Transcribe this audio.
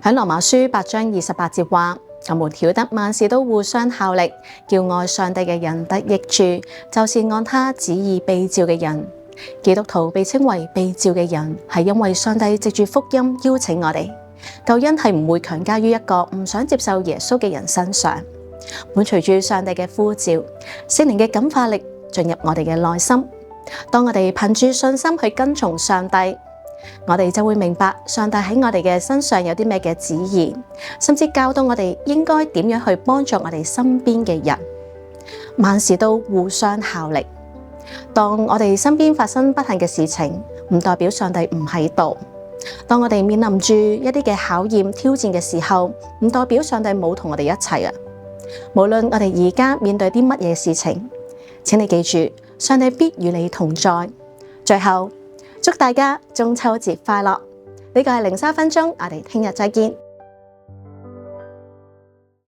喺羅馬書8章28節話：我們曉得萬事都互相效力，叫愛上帝嘅人得益處，就是按他旨意被召嘅人。基督徒被稱為被召嘅人，係因為上帝藉住福音邀請我哋。救恩係唔會強加於一個唔想接受耶穌嘅人身上，伴隨住上帝嘅呼召，聖靈嘅感化力進入我哋嘅內心。當我哋憑住信心去跟從上帝，我哋就會明白上帝喺我哋嘅身上有啲咩嘅旨意，甚至教導我哋應該點樣去幫助我哋身邊嘅人。萬事都互相效力。當我哋身邊發生不幸嘅事情，唔代表上帝唔喺度。當我哋面臨住一啲嘅考驗挑戰嘅時候，唔代表上帝冇同我哋一齊啊！無論我哋而家面對啲乜嘢事情，請你記住，上帝必與你同在。最後，祝大家中秋節快樂！呢個係靈修分鐘，我哋聽日再見。